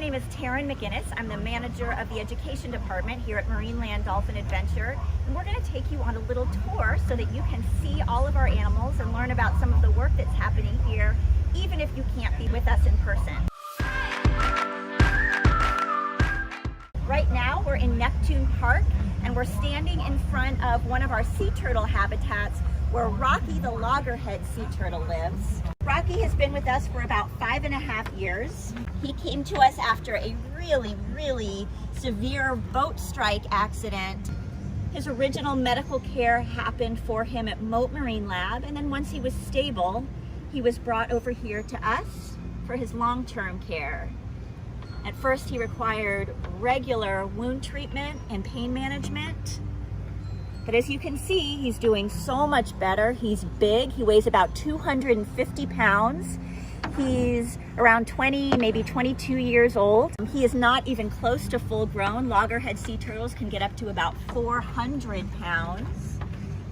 My name is Taryn McGinnis. I'm the manager of the education department here at Marineland Dolphin Adventure. And we're going to take you on a little tour so that you can see all of our animals and learn about some of the work that's happening here, even if you can't be with us in person. Right now we're in Neptune Park and we're standing in front of one of our sea turtle habitats where Rocky the loggerhead sea turtle lives. Rocky has been with us for about 5.5 years. He came to us after a really severe boat strike accident. His original medical care happened for him at Mote Marine Lab, and then once he was stable, he was brought over here to us for his long-term care. At first, he required regular wound treatment and pain management. But as you can see, he's doing so much better. He's big. He weighs about 250 pounds. He's around 20, maybe 22 years old. He is not even close to full grown. Loggerhead sea turtles can get up to about 400 pounds.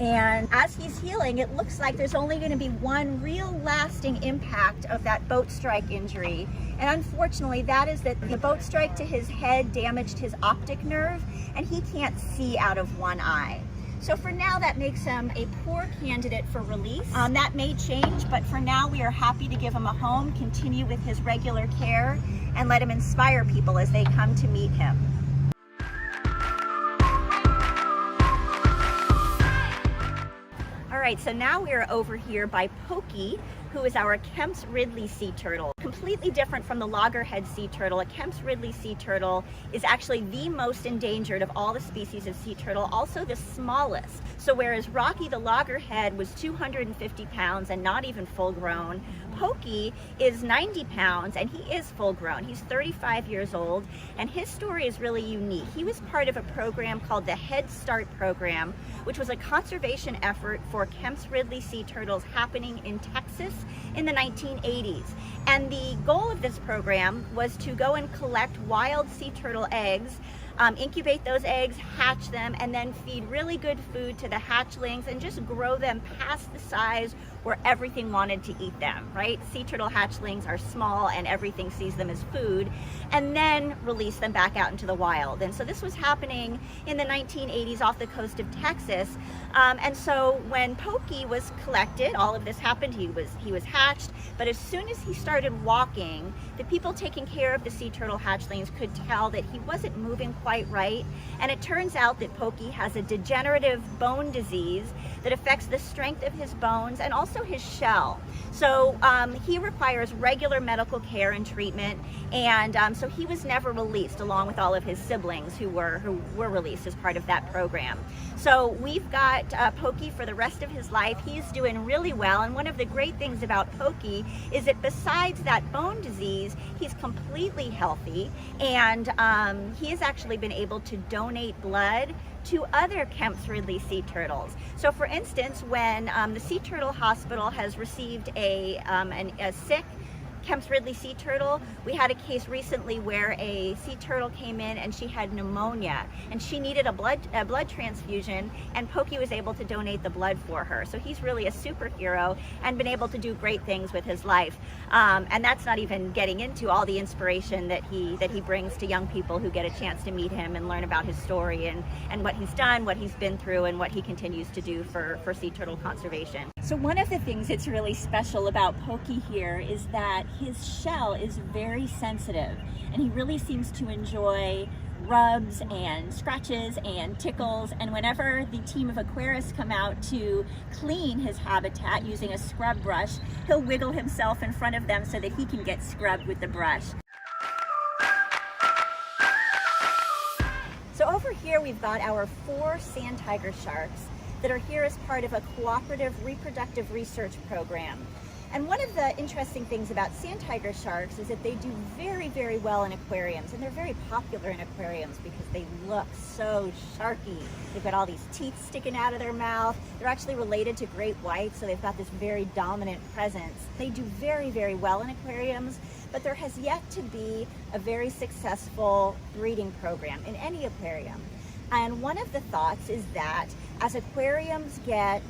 And as he's healing, it looks like there's only going to be one real lasting impact of that boat strike injury. And unfortunately, that is that the boat strike to his head damaged his optic nerve, and he can't see out of one eye. So for now, that makes him a poor candidate for release. That may change, but for now, we are happy to give him a home, continue with his regular care, and let him inspire people as they come to meet him. All right, so now we're over here by Pokey, who is our Kemp's Ridley sea turtle. Completely different from the loggerhead sea turtle. A Kemp's Ridley sea turtle is actually the most endangered of all the species of sea turtle, also the smallest. So whereas Rocky the loggerhead was 250 pounds and not even full grown, Pokey is 90 pounds and he is full grown. He's 35 years old, and his story is really unique. He was part of a program called the Head Start program, which was a conservation effort for Kemp's Ridley sea turtles happening in Texas in the 1980s. And the goal of this program was to go and collect wild sea turtle eggs, incubate those eggs, hatch them, and then feed really good food to the hatchlings and just grow them past the size where everything wanted to eat them, right? Sea turtle hatchlings are small and everything sees them as food, and then release them back out into the wild. And so this was happening in the 1980s off the coast of Texas. And so when Pokey was collected, all of this happened. He was hatched, but as soon as he started walking, the people taking care of the sea turtle hatchlings could tell that he wasn't moving quite right. And it turns out that Pokey has a degenerative bone disease that affects the strength of his bones and also his shell. So he requires regular medical care and treatment, and so he was never released, along with all of his siblings who were released as part of that program. So we've got Pokey for the rest of his life. He's doing really well, and one of the great things about Pokey is that besides that bone disease, he's completely healthy, and he has actually been able to donate blood to other Kemp's Ridley sea turtles. So for instance, when the Sea Turtle Hospital has received a sick Kemp's Ridley sea turtle, we had a case recently where a sea turtle came in and she had pneumonia and she needed a blood transfusion, and Pokey was able to donate the blood for her. So he's really a superhero and been able to do great things with his life. And that's not even getting into all the inspiration that he brings to young people who get a chance to meet him and learn about his story and what he's done, what he's been through, and what he continues to do for sea turtle conservation. So one of the things that's really special about Pokey here is that his shell is very sensitive, and he really seems to enjoy rubs and scratches and tickles, and whenever the team of aquarists come out to clean his habitat using a scrub brush, he'll wiggle himself in front of them so that he can get scrubbed with the brush. So over here we've got our 4 sand tiger sharks that are here as part of a cooperative reproductive research program. And one of the interesting things about sand tiger sharks is that they do very well in aquariums, and they're very popular in aquariums because they look so sharky. They've got all these teeth sticking out of their mouth. They're actually related to great whites, so they've got this very dominant presence. They do very well in aquariums, but there has yet to be a very successful breeding program in any aquarium. And one of the thoughts is that as aquariums get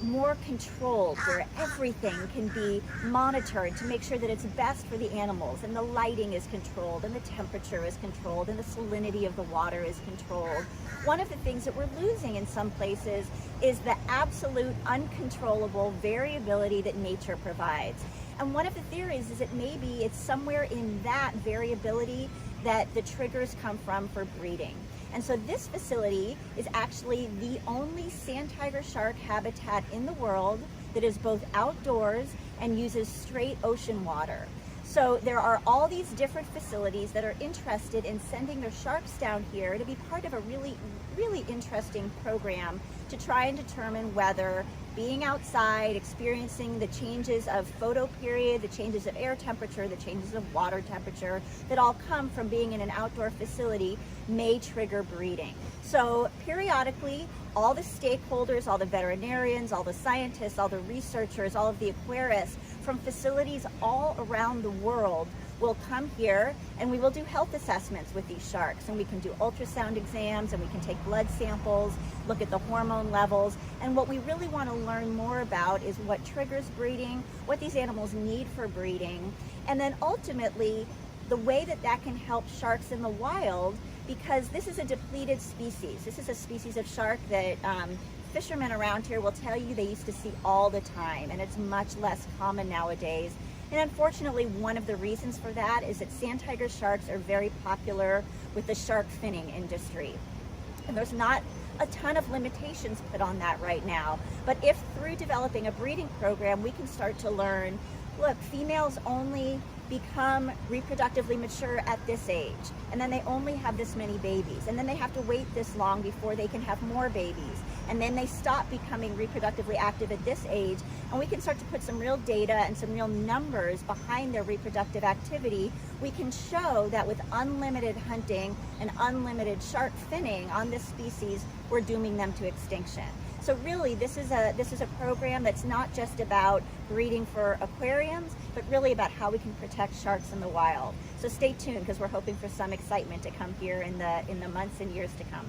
more controlled, where everything can be monitored to make sure that it's best for the animals, and the lighting is controlled, and the temperature is controlled, and the salinity of the water is controlled. One of the things that we're losing in some places is the absolute uncontrollable variability that nature provides. And one of the theories is that maybe it's somewhere in that variability that the triggers come from for breeding. And so this facility is actually the only sand tiger shark habitat in the world that is both outdoors and uses straight ocean water. So there are all these different facilities that are interested in sending their sharks down here to be part of a really interesting program to try and determine whether being outside, experiencing the changes of photoperiod, the changes of air temperature, the changes of water temperature that all come from being in an outdoor facility may trigger breeding. So periodically, all the stakeholders, all the veterinarians, all the scientists, all the researchers, all of the aquarists from facilities all around the world will come here, and we will do health assessments with these sharks, and we can do ultrasound exams, and we can take blood samples, look at the hormone levels. And what we really want to learn more about is what triggers breeding, what these animals need for breeding, and then ultimately the way that that can help sharks in the wild, because this is a depleted species. This is a species of shark that fishermen around here will tell you they used to see all the time, and it's much less common nowadays. And unfortunately, one of the reasons for that is that sand tiger sharks are very popular with the shark finning industry. And there's not a ton of limitations put on that right now. But if through developing a breeding program, we can start to learn, look, females only become reproductively mature at this age, and then they only have this many babies, and then they have to wait this long before they can have more babies, and then they stop becoming reproductively active at this age, and we can start to put some real data and some real numbers behind their reproductive activity. We can show that with unlimited hunting and unlimited shark finning on this species, we're dooming them to extinction. So really, this is a program that's not just about breeding for aquariums, but really about how we can protect sharks in the wild. So stay tuned, because we're hoping for some excitement to come here in the months and years to come.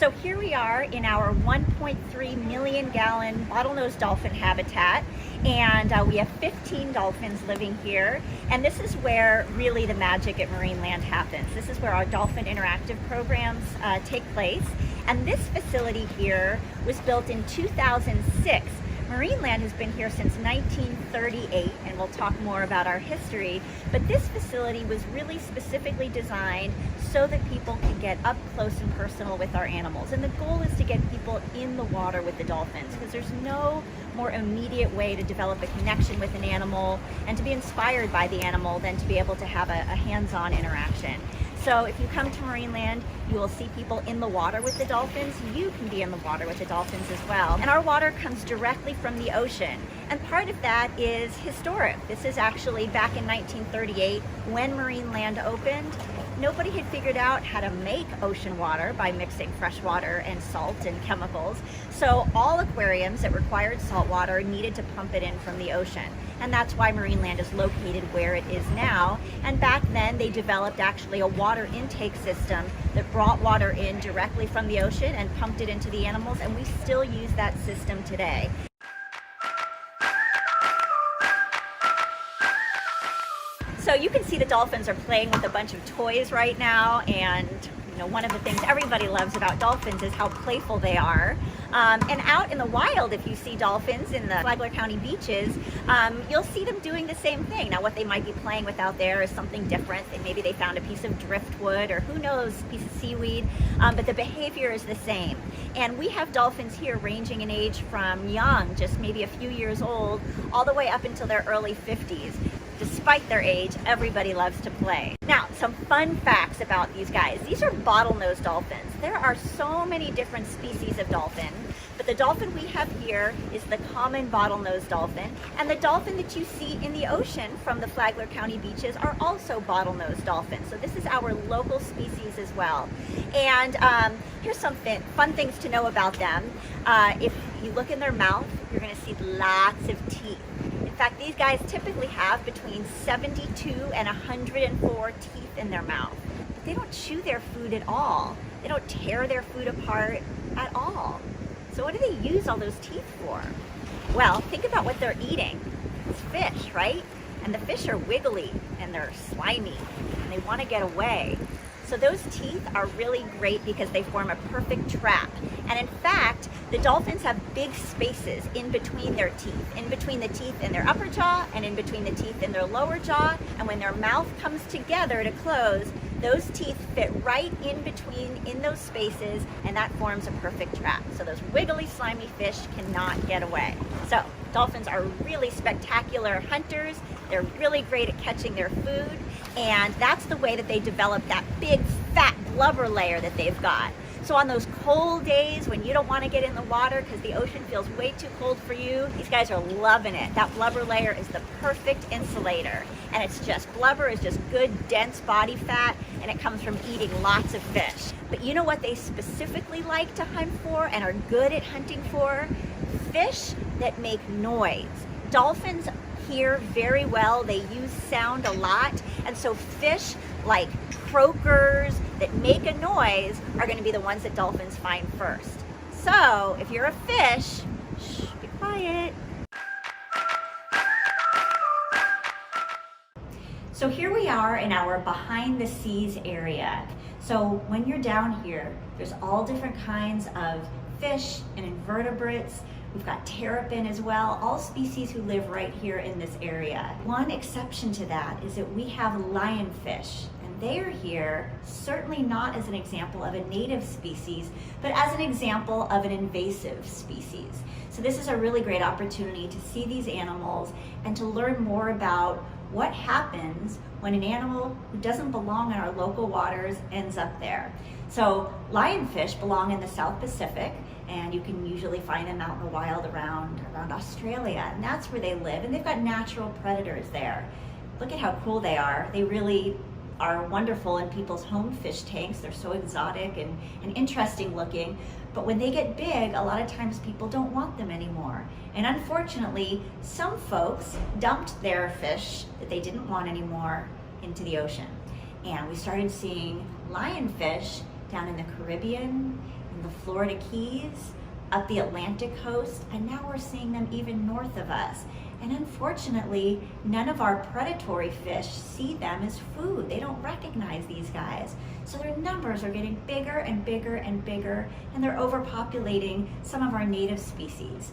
So here we are in our 1.3 million gallon bottlenose dolphin habitat, and we have 15 dolphins living here, and this is where really the magic at Marineland happens. This is where our dolphin interactive programs take place, and this facility here was built in 2006. Marineland has been here since 1938, and we'll talk more about our history, but this facility was really specifically designed so that people can get up close and personal with our animals. And the goal is to get people in the water with the dolphins, because there's no more immediate way to develop a connection with an animal and to be inspired by the animal than to be able to have a hands-on interaction. So if you come to Marineland, you will see people in the water with the dolphins. You can be in the water with the dolphins as well. And our water comes directly from the ocean. And part of that is historic. This is actually back in 1938 when Marineland opened. Nobody had figured out how to make ocean water by mixing fresh water and salt and chemicals. So all aquariums that required salt water needed to pump it in from the ocean. And that's why Marineland is located where it is now. And back then they developed actually a water intake system that brought water in directly from the ocean and pumped it into the animals, and we still use that system today. So you can see the dolphins are playing with a bunch of toys right now, and one of the things everybody loves about dolphins is how playful they are. And out in the wild, if you see dolphins in the Flagler County beaches, you'll see them doing the same thing. Now, what they might be playing with out there is something different. Maybe they found a piece of driftwood, or who knows, a piece of seaweed, but the behavior is the same. And we have dolphins here ranging in age from young, just maybe a few years old, all the way up until their early 50s. Despite their age, everybody loves to play. Now, some fun facts about these guys. These are bottlenose dolphins. There are so many different species of dolphin, but the dolphin we have here is the common bottlenose dolphin, and the dolphin that you see in the ocean from the Flagler County beaches are also bottlenose dolphins. So this is our local species as well. And here's some fun things to know about them. If you look in their mouth, you're going to see lots of teeth. In fact, these guys typically have between 72 and 104 teeth in their mouth. but they don't chew their food at all. They don't tear their food apart at all. So what do they use all those teeth for? Well, think about what they're eating. It's fish, right? And the fish are wiggly and they're slimy and they want to get away. So those teeth are really great because they form a perfect trap. And in fact, the dolphins have big spaces in between their teeth, in between the teeth in their upper jaw and in between the teeth in their lower jaw. And when their mouth comes together to close, those teeth fit right in between in those spaces, and that forms a perfect trap. So those wiggly, slimy fish cannot get away. So dolphins are really spectacular hunters. They're really great at catching their food, and that's the way that they develop that big, fat blubber layer that they've got. So on those cold days when you don't want to get in the water because the ocean feels way too cold for you, these guys are loving it. That blubber layer is the perfect insulator. And it's just, blubber is just good, dense body fat, and it comes from eating lots of fish. But you know what they specifically like to hunt for and are good at hunting for? Fish that make noise. Dolphins hear very well. They use sound a lot. And so fish like croakers that make a noise are going to be the ones that dolphins find first. So if you're a fish, shh, be quiet. So here we are in our behind the seas area. So when you're down here, there's all different kinds of fish and invertebrates. We've got terrapin as well, all species who live right here in this area. One exception to that is that we have lionfish, and they are here certainly not as an example of a native species, but as an example of an invasive species. So this is a really great opportunity to see these animals and to learn more about what happens when an animal who doesn't belong in our local waters ends up there. So lionfish belong in the South Pacific, and you can usually find them out in the wild around Australia, and that's where they live, and they've got natural predators there. Look at how cool they are. They really are wonderful in people's home fish tanks. They're so exotic and interesting looking, but when they get big, a lot of times people don't want them anymore. And unfortunately, some folks dumped their fish that they didn't want anymore into the ocean. And we started seeing lionfish down in the Caribbean, in the Florida Keys, up the Atlantic coast, and now we're seeing them even north of us. And unfortunately, none of our predatory fish see them as food. They don't recognize these guys. So their numbers are getting bigger and bigger and bigger, and they're overpopulating some of our native species.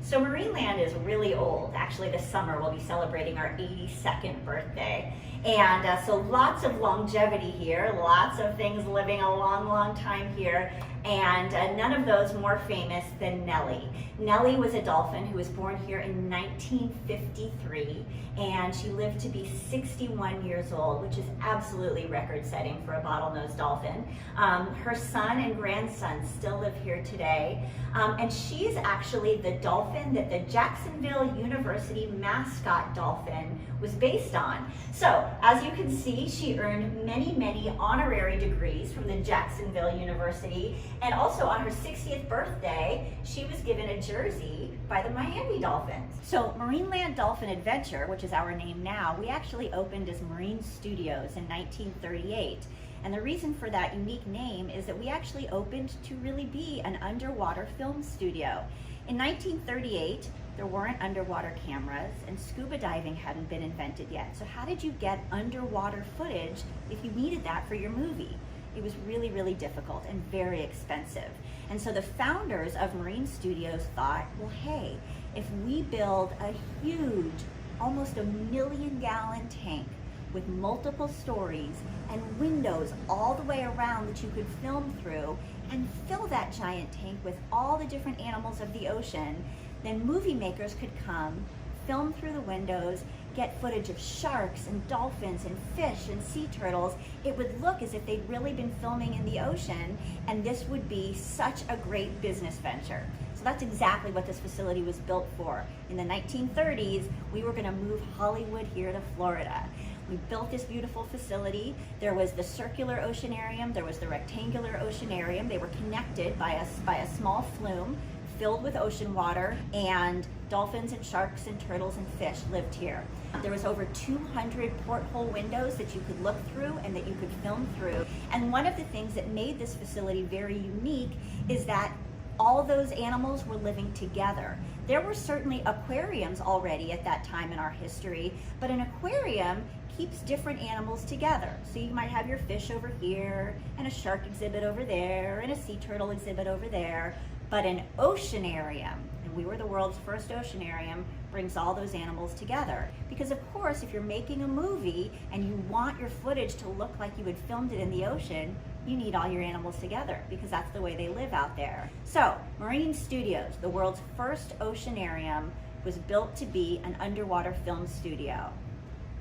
So Marineland is really old. Actually, this summer we'll be celebrating our 82nd birthday. And so lots of longevity here, lots of things living a long, long time here, and none of those more famous than Nellie. Nellie was a dolphin who was born here in 1953, and she lived to be 61 years old, which is absolutely record-setting for a bottlenose dolphin. Her son and grandson still live here today, and she's actually the dolphin that the Jacksonville University mascot dolphin was based on. So, as you can see, she earned many, many honorary degrees from the Jacksonville University, and also on her 60th birthday, she was given a jersey by the Miami Dolphins. So Marineland Dolphin Adventure, which is our name now, we actually opened as Marine Studios in 1938. And the reason for that unique name is that we actually opened to really be an underwater film studio. In 1938, there weren't underwater cameras and scuba diving hadn't been invented yet. So how did you get underwater footage if you needed that for your movie? It was really, really difficult and very expensive. And so the founders of Marine Studios thought, well, hey, if we build a huge, almost 1 million gallon tank with multiple stories and windows all the way around that you could film through and fill that giant tank with all the different animals of the ocean, then movie makers could come, film through the windows, get footage of sharks and dolphins and fish and sea turtles. It would look as if they'd really been filming in the ocean, and this would be such a great business venture. So that's exactly what this facility was built for. In the 1930s, we were gonna move Hollywood here to Florida. We built this beautiful facility. There was the circular oceanarium, there was the rectangular oceanarium. They were connected by a small flume filled with ocean water, and dolphins and sharks and turtles and fish lived here. There was over 200 porthole windows that you could look through and that you could film through. And one of the things that made this facility very unique is that all those animals were living together. There were certainly aquariums already at that time in our history, but an aquarium keeps different animals together. So you might have your fish over here, and a shark exhibit over there, and a sea turtle exhibit over there, but an oceanarium, and we were the world's first oceanarium, brings all those animals together. Because of course, if you're making a movie and you want your footage to look like you had filmed it in the ocean, you need all your animals together because that's the way they live out there. So, Marine Studios, the world's first oceanarium, was built to be an underwater film studio.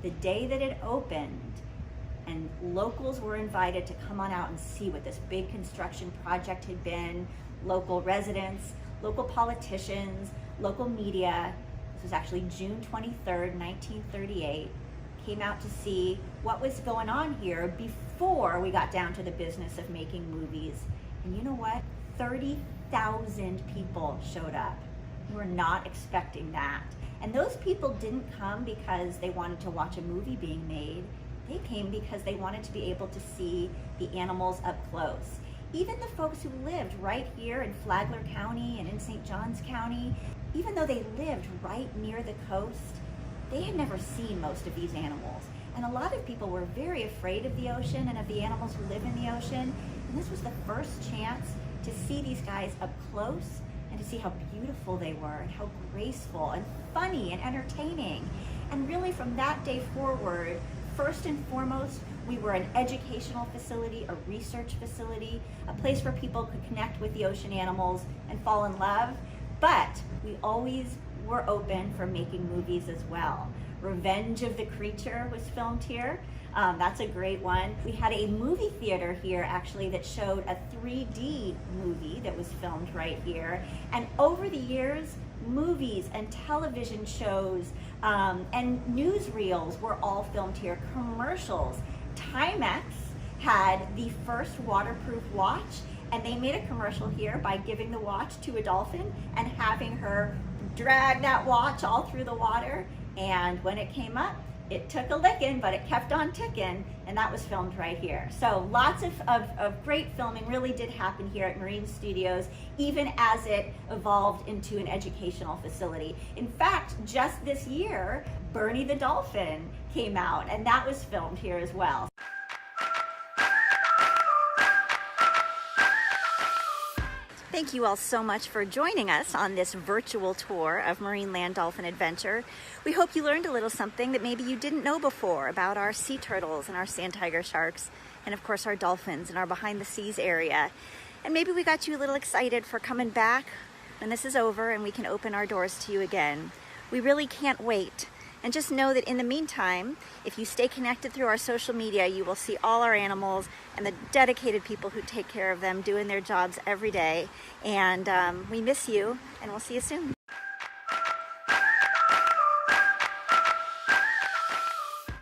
The day that it opened, and locals were invited to come on out and see what this big construction project had been, local residents, local politicians, local media. This was actually June 23rd, 1938. Came out to see what was going on here before we got down to the business of making movies. And you know what? 30,000 people showed up. We were not expecting that. And those people didn't come because they wanted to watch a movie being made. They came because they wanted to be able to see the animals up close. Even the folks who lived right here in Flagler County and in St. Johns County, even though they lived right near the coast, they had never seen most of these animals. And a lot of people were very afraid of the ocean and of the animals who live in the ocean. And this was the first chance to see these guys up close and to see how beautiful they were and how graceful and funny and entertaining. And really from that day forward, first and foremost, we were an educational facility, a research facility, a place where people could connect with the ocean animals and fall in love. But we always were open for making movies as well. Revenge of the Creature was filmed here. That's a great one. We had a movie theater here actually that showed a 3D movie that was filmed right here. And over the years, movies and television shows and newsreels were all filmed here. Commercials. Timex had the first waterproof watch, and they made a commercial here by giving the watch to a dolphin and having her drag that watch all through the water. And when it came up, it took a licking, but it kept on ticking, and that was filmed right here. So lots of great filming really did happen here at Marine Studios, even as it evolved into an educational facility. In fact, just this year, Bernie the Dolphin came out, and that was filmed here as well. Thank you all so much for joining us on this virtual tour of Marineland Dolphin Adventure. We hope you learned a little something that maybe you didn't know before about our sea turtles and our sand tiger sharks, and of course our dolphins and our behind the seas area. And maybe we got you a little excited for coming back when this is over and we can open our doors to you again. We really can't wait. And just know that in the meantime, if you stay connected through our social media, you will see all our animals and the dedicated people who take care of them doing their jobs every day. And we miss you, and we'll see you soon.